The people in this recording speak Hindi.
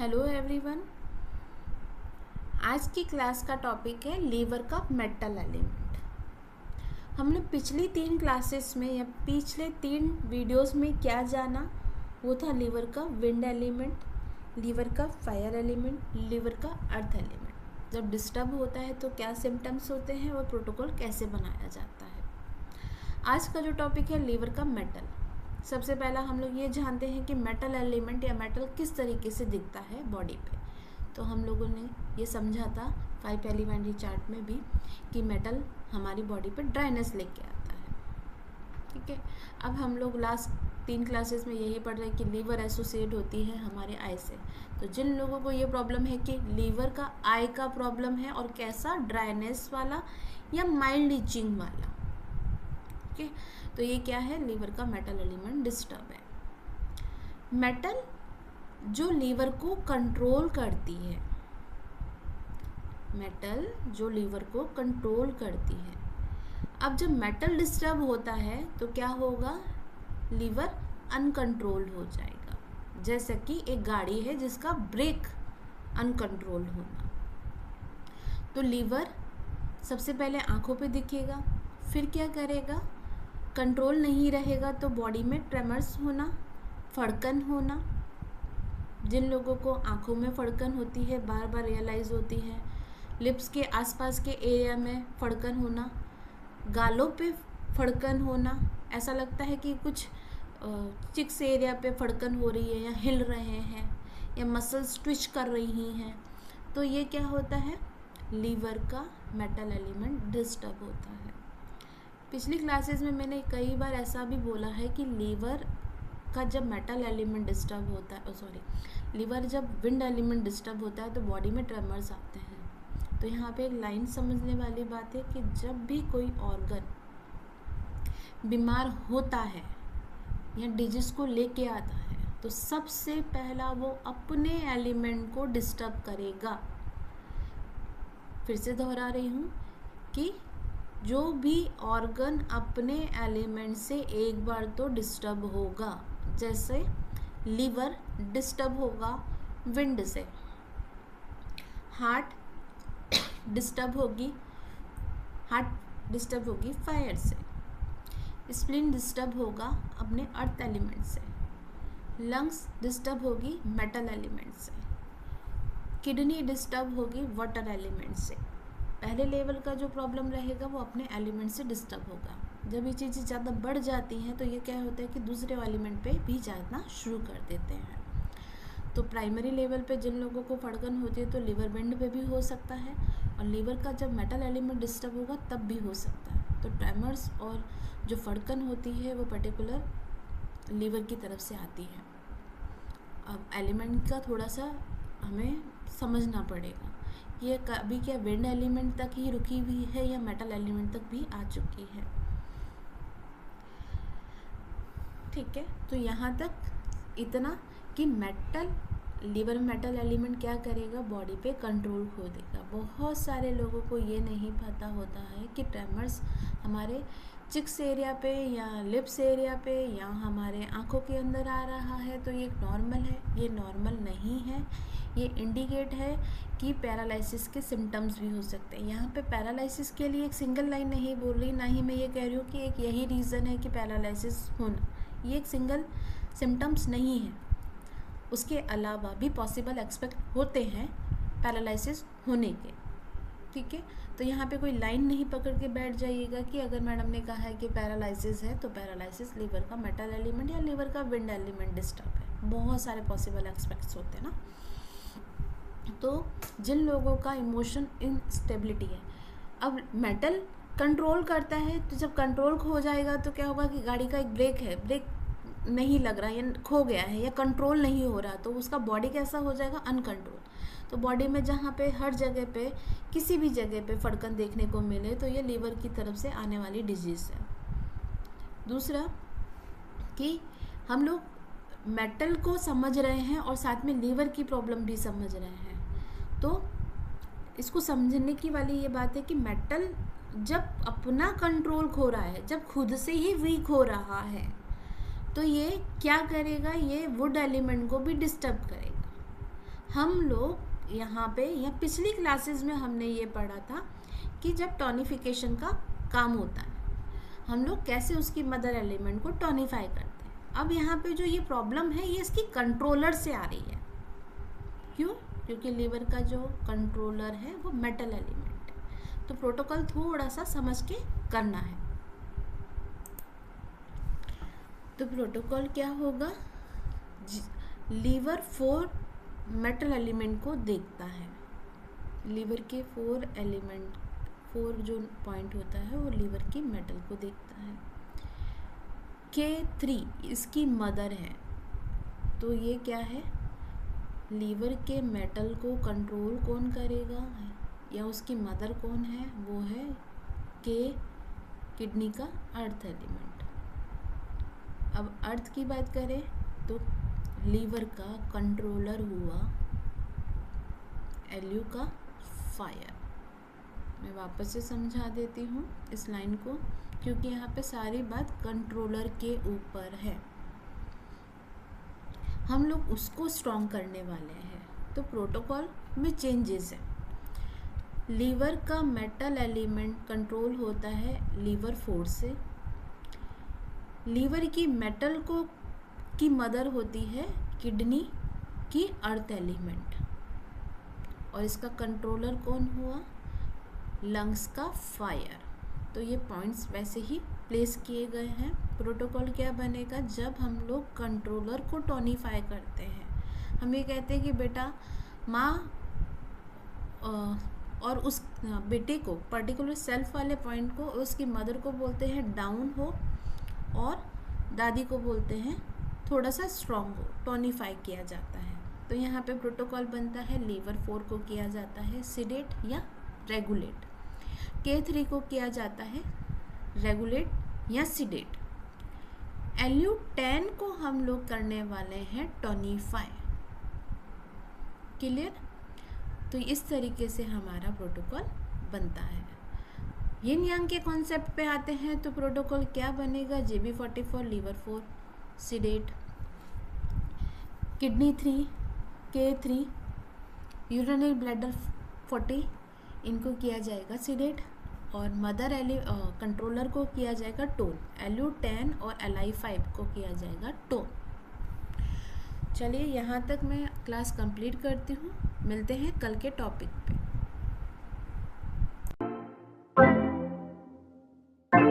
Hello everyone. आज की क्लास का टॉपिक है लीवर का मेटल एलिमेंट। हमने पिछली 3 क्लासेस में या पिछले 3 वीडियोस में क्या जाना, वो था लीवर का विंड एलिमेंट, लीवर का फायर एलिमेंट, लीवर का अर्थ एलिमेंट। जब डिस्टर्ब होता है तो क्या सिम्टम्स होते हैं और प्रोटोकॉल कैसे बनाया जाता है। आज का जो टॉपिक है लीवर का मेटल। सबसे पहला हम लोग ये जानते हैं कि मेटल एलिमेंट या मेटल किस तरीके से दिखता है बॉडी पे। तो हम लोगों ने ये समझा था 5 एलिमेंट्री चार्ट में भी कि मेटल हमारी बॉडी पे ड्राइनेस लेके आता है। ठीक है, अब हम लोग लास्ट 3 क्लासेस में यही पढ़ रहे हैं कि लीवर एसोसिएट होती है हमारे आई से। तो जिन लोगों को ये प्रॉब्लम है कि लीवर का आई का प्रॉब्लम है और कैसा, ड्राइनेस वाला या माइल्ड इचिंग वाला, ठीक है, तो ये क्या है, लीवर का मेटल एलिमेंट डिस्टर्ब है। मेटल जो लीवर को कंट्रोल करती है, मेटल जो लीवर को कंट्रोल करती है। अब जब मेटल डिस्टर्ब होता है तो क्या होगा, लीवर अनकंट्रोल्ड हो जाएगा। जैसे कि एक गाड़ी है जिसका ब्रेक अनकंट्रोल होना, तो लीवर सबसे पहले आंखों पे दिखेगा, फिर क्या करेगा, कंट्रोल नहीं रहेगा तो बॉडी में ट्रेमर्स होना, फड़कन होना। जिन लोगों को आंखों में फड़कन होती है, बार बार रियलाइज़ होती है, लिप्स के आसपास के एरिया में फड़कन होना, गालों पे फड़कन होना, ऐसा लगता है कि कुछ चिक्स एरिया पे फड़कन हो रही है या हिल रहे हैं या मसल्स ट्विच कर रही हैं, तो ये क्या होता है, लीवर का मेटल एलिमेंट डिस्टर्ब होता है। पिछली क्लासेस में मैंने कई बार ऐसा भी बोला है कि लीवर का जब मेटल एलिमेंट डिस्टर्ब होता है, लीवर जब विंड एलिमेंट डिस्टर्ब होता है तो बॉडी में ट्रेमर्स आते हैं। तो यहाँ पे एक लाइन समझने वाली बात है कि जब भी कोई ऑर्गन बीमार होता है या डिजीज को लेके आता है तो सबसे पहला वो अपने एलिमेंट को डिस्टर्ब करेगा। फिर से दोहरा रही हूँ कि जो भी ऑर्गन अपने एलिमेंट से एक बार तो डिस्टर्ब होगा, जैसे लीवर डिस्टर्ब होगा विंड से, हार्ट डिस्टर्ब होगी फायर से, स्प्लीन डिस्टर्ब होगा अपने अर्थ एलिमेंट से, लंग्स डिस्टर्ब होगी मेटल एलिमेंट से, किडनी डिस्टर्ब होगी वाटर एलिमेंट से। पहले लेवल का जो प्रॉब्लम रहेगा वो अपने एलिमेंट से डिस्टर्ब होगा। जब ये चीज़ें ज़्यादा बढ़ जाती हैं तो ये क्या होता है कि दूसरे एलिमेंट पे भी जाना शुरू कर देते हैं। तो प्राइमरी लेवल पे जिन लोगों को फड़कन होती है तो लीवर विंड पे भी हो सकता है, और लीवर का जब मेटल एलिमेंट डिस्टर्ब होगा तब भी हो सकता है। तो ट्रेमर्स और जो फड़कन होती है वो पर्टिकुलर लीवर की तरफ से आती है। अब एलिमेंट का थोड़ा सा हमें समझना पड़ेगा, ये कभी क्या विंड एलिमेंट तक ही रुकी हुई है या मेटल एलिमेंट तक भी आ चुकी है। ठीक है, तो यहाँ तक इतना कि लीवर मेटल एलिमेंट क्या करेगा, बॉडी पे कंट्रोल खो देगा। बहुत सारे लोगों को ये नहीं पता होता है कि ट्रेमर्स हमारे चिक्स एरिया पे या लिप्स एरिया पे या हमारे आँखों के अंदर आ रहा है, तो ये नॉर्मल है। ये नॉर्मल नहीं है, ये इंडिकेट है कि पैरालिसिस के सिम्टम्स भी हो सकते हैं। यहाँ पे पैरालिसिस के लिए एक सिंगल लाइन नहीं बोल रही, ना ही मैं ये कह रही हूँ कि एक यही रीज़न है कि पैरालिसिस होना, ये एक सिंगल सिम्टम्स नहीं है। उसके अलावा भी पॉसिबल एक्सपेक्ट होते हैं पैरालिसिस होने के। ठीक है, तो यहाँ पे कोई लाइन नहीं पकड़ के बैठ जाइएगा कि अगर मैडम ने कहा है कि पैरालिसिस है तो पैरालिसिस लीवर का मेटल एलिमेंट या लीवर का विंड एलिमेंट डिस्टर्ब है। बहुत सारे पॉसिबल एक्सपेक्ट्स होते हैं ना। तो जिन लोगों का इमोशन इनस्टेबिलिटी है, अब मेटल कंट्रोल करता है, तो जब कंट्रोल खो जाएगा तो क्या होगा कि गाड़ी का एक ब्रेक है, ब्रेक नहीं लग रहा या खो गया है या कंट्रोल नहीं हो रहा, तो उसका बॉडी कैसा हो जाएगा, अनकंट्रोल। तो बॉडी में जहाँ पे हर जगह पे किसी भी जगह पे फड़कन देखने को मिले तो ये लीवर की तरफ से आने वाली डिजीज़ है। दूसरा कि हम लोग मेटल को समझ रहे हैं और साथ में लीवर की प्रॉब्लम भी समझ रहे हैं, तो इसको समझने की वाली ये बात है कि मेटल जब अपना कंट्रोल खो रहा है, जब खुद से ही वीक हो रहा है, तो ये क्या करेगा, ये वुड एलिमेंट को भी डिस्टर्ब करेगा। हम लोग यहाँ पे या पिछली क्लासेस में हमने ये पढ़ा था कि जब टॉनिफिकेशन का काम होता है हम लोग कैसे उसकी मदर एलिमेंट को टॉनिफाई करते हैं। अब यहाँ पे जो ये प्रॉब्लम है ये इसकी कंट्रोलर से आ रही है। क्यों? क्योंकि लीवर का जो कंट्रोलर है वो मेटल एलिमेंट है। तो प्रोटोकॉल थोड़ा सा समझ के करना है। तो प्रोटोकॉल क्या होगा, लीवर 4 मेटल एलिमेंट को देखता है। लीवर के 4 एलिमेंट, 4 जो पॉइंट होता है वो लीवर की मेटल को देखता है। K3 इसकी मदर है। तो ये क्या है, लीवर के मेटल को कंट्रोल कौन करेगा या उसकी मदर कौन है, वो है K, किडनी का अर्थ एलिमेंट। अब अर्थ की बात करें तो लीवर का कंट्रोलर हुआ Lu का फायर। मैं वापस से समझा देती हूँ इस लाइन को, क्योंकि यहाँ पे सारी बात कंट्रोलर के ऊपर है, हम लोग उसको स्ट्रॉन्ग करने वाले हैं। तो प्रोटोकॉल में चेंजेस है। लीवर का मेटल एलिमेंट कंट्रोल होता है लीवर 4 से। लीवर की मेटल को की मदर होती है किडनी की अर्थ एलिमेंट, और इसका कंट्रोलर कौन हुआ, लंग्स का फायर। तो ये पॉइंट्स वैसे ही प्लेस किए गए हैं। प्रोटोकॉल क्या बनेगा, जब हम लोग कंट्रोलर को टॉनिफाई करते हैं, हम ये कहते हैं कि बेटा माँ और उस बेटे को, पर्टिकुलर सेल्फ वाले पॉइंट को, उसकी मदर को बोलते हैं डाउन हो, और दादी को बोलते हैं थोड़ा सा स्ट्रॉन्ग हो, टॉनिफाई किया जाता है। तो यहाँ पे प्रोटोकॉल बनता है, लीवर 4 को किया जाता है सिडेट या रेगुलेट, K3 को किया जाता है रेगुलेट या सिडेट, Lu10 को हम लोग करने वाले हैं टॉनिफाई। क्लियर? तो इस तरीके से हमारा प्रोटोकॉल बनता है। यिन यांग के कॉन्सेप्ट पे आते हैं तो प्रोटोकॉल क्या बनेगा, JB44 लीवर 4 सिडेट, किडनी 3 K3 यूरिनरी ब्लैडर 40 इनको किया जाएगा सिडेट, और मदर कंट्रोलर को किया जाएगा टोन, Lu10 और Li5 को किया जाएगा टोन। चलिए यहाँ तक मैं क्लास कंप्लीट करती हूँ, मिलते हैं कल के टॉपिक पे।